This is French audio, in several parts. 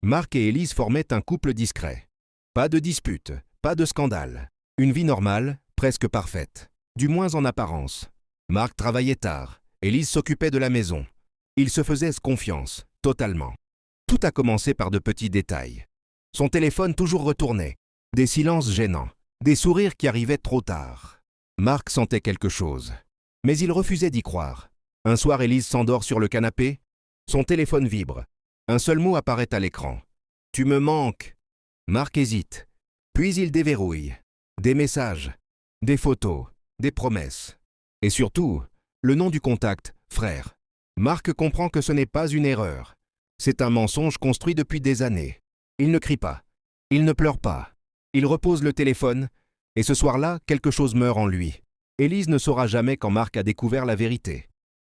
Mark et Elise formaient un couple discret. Pas de dispute, pas de scandale. Une vie normale, presque parfaite. Du moins en apparence. Mark travaillait tard. Elise s'occupait de la maison. Ils se faisaient confiance, totalement. Tout a commencé par de petits détails. Son téléphone toujours retourné. Des silences gênants. Des sourires qui arrivaient trop tard. Mark sentait quelque chose. Mais il refusait d'y croire. Un soir, Elise s'endort sur le canapé. Son téléphone vibre. Un seul mot apparaît à l'écran. « Tu me manques !» Mark hésite. Puis il déverrouille. Des messages, des photos, des promesses. Et surtout, le nom du contact, frère. Mark comprend que ce n'est pas une erreur. C'est un mensonge construit depuis des années. Il ne crie pas. Il ne pleure pas. Il repose le téléphone. Et ce soir-là, quelque chose meurt en lui. Elise ne saura jamais quand Mark a découvert la vérité.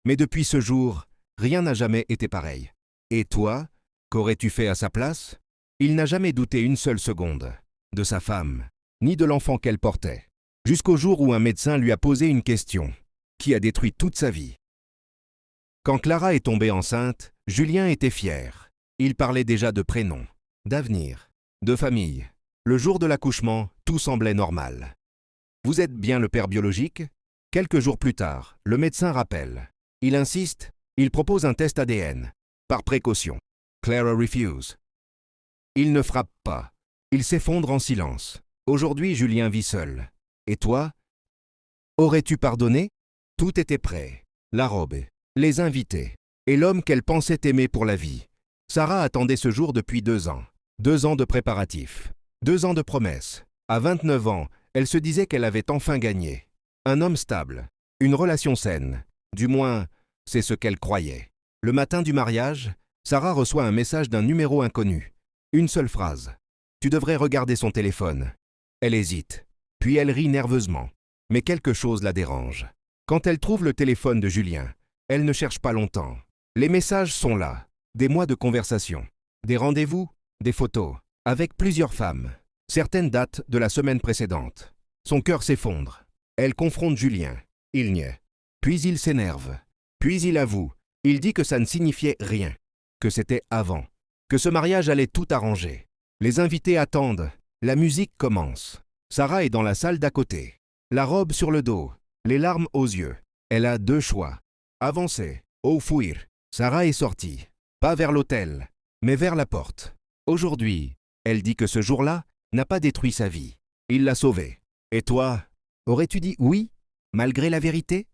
Mais depuis ce jour, rien n'a jamais été pareil. Et toi, qu'aurais-tu fait à sa place? Il n'a jamais douté une seule seconde. De sa femme, ni de l'enfant qu'elle portait. Jusqu'au jour où un médecin lui a posé une question, qui a détruit toute sa vie. Quand Clara est tombée enceinte, Julien était fier. Il parlait déjà de prénom, d'avenir, de famille. Le jour de l'accouchement, tout semblait normal. Vous êtes bien le père biologique? Quelques jours plus tard, le médecin rappelle. Il insiste, il propose un test ADN. Par précaution. Clara refuse. Il ne frappe pas. Il s'effondre en silence. Aujourd'hui, Julien vit seul. Et toi? Aurais-tu pardonné? Tout était prêt. La robe, les invités, et l'homme qu'elle pensait aimer pour la vie. Sarah attendait ce jour depuis 2 ans. 2 ans de préparatifs. 2 ans de promesses. À 29 ans, elle se disait qu'elle avait enfin gagné. Un homme stable. Une relation saine. Du moins, c'est ce qu'elle croyait. Le matin du mariage, Sarah reçoit un message d'un numéro inconnu. Une seule phrase. Tu devrais regarder son téléphone. Elle hésite. Puis elle rit nerveusement. Mais quelque chose la dérange. Quand elle trouve le téléphone de Julien, elle ne cherche pas longtemps. Les messages sont là. Des mois de conversation. Des rendez-vous, des photos. Avec plusieurs femmes. Certaines datent de la semaine précédente. Son cœur s'effondre. Elle confronte Julien. Il niait. Puis il s'énerve. Puis il avoue. Il dit que ça ne signifiait rien. Que c'était avant. Que ce mariage allait tout arranger. Les invités attendent. La musique commence. Sarah est dans la salle d'à côté. La robe sur le dos. Les larmes aux yeux. Elle a 2 choix. Avancer ou fuir. Sarah est sortie. Pas vers l'hôtel, mais vers la porte. Aujourd'hui, elle dit que ce jour-là n'a pas détruit sa vie. Il l'a sauvée. Et toi, aurais-tu dit oui, malgré la vérité?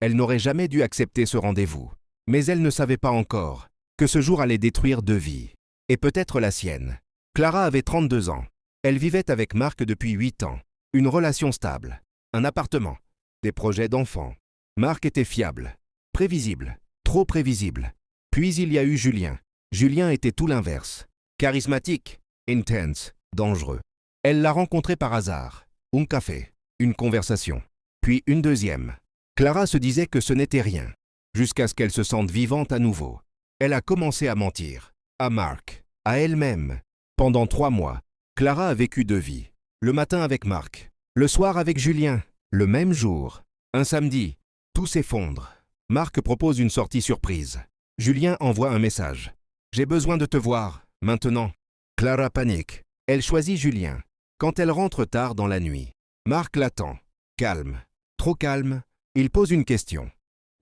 Elle n'aurait jamais dû accepter ce rendez-vous. Mais elle ne savait pas encore que ce jour allait détruire 2 vies. Et peut-être la sienne. Clara avait 32 ans. Elle vivait avec Mark depuis 8 ans. Une relation stable. Un appartement. Des projets d'enfants. Mark était fiable. Prévisible. Trop prévisible. Puis il y a eu Julien. Julien était tout l'inverse. Charismatique. Intense. Dangereux. Elle l'a rencontré par hasard. Un café. Une conversation. Puis une deuxième. Clara se disait que ce n'était rien. Jusqu'à ce qu'elle se sente vivante à nouveau. Elle a commencé à mentir. À Mark. À elle-même. Pendant 3 mois, Clara a vécu 2 vies. Le matin avec Mark. Le soir avec Julien. Le même jour. Un samedi. Tout s'effondre. Mark propose une sortie surprise. Julien envoie un message. « J'ai besoin de te voir, maintenant. » Clara panique. Elle choisit Julien. Quand elle rentre tard dans la nuit, Mark l'attend. Calme. Trop calme. Il pose une question.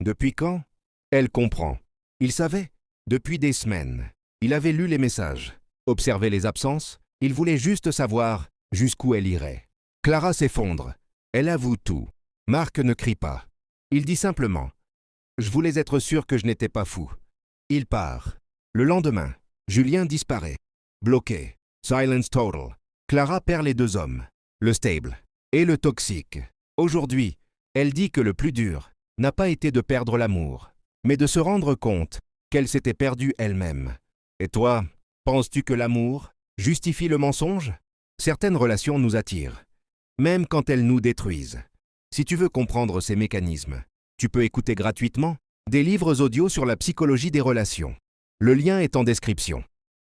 Depuis quand? Elle comprend. Il savait. Depuis des semaines. Il avait lu les messages. Observé les absences. Il voulait juste savoir jusqu'où elle irait. Clara s'effondre. Elle avoue tout. Mark ne crie pas. Il dit simplement « Je voulais être sûr que je n'étais pas fou. » Il part. Le lendemain, Julien disparaît. Bloqué. Silence total. Clara perd les 2 hommes. Le stable et le toxique. Aujourd'hui, elle dit que le plus dur n'a pas été de perdre l'amour, mais de se rendre compte qu'elle s'était perdue elle-même. Et toi, penses-tu que l'amour justifie le mensonge? Certaines relations nous attirent, même quand elles nous détruisent. Si tu veux comprendre ces mécanismes, tu peux écouter gratuitement des livres audio sur la psychologie des relations. Le lien est en description.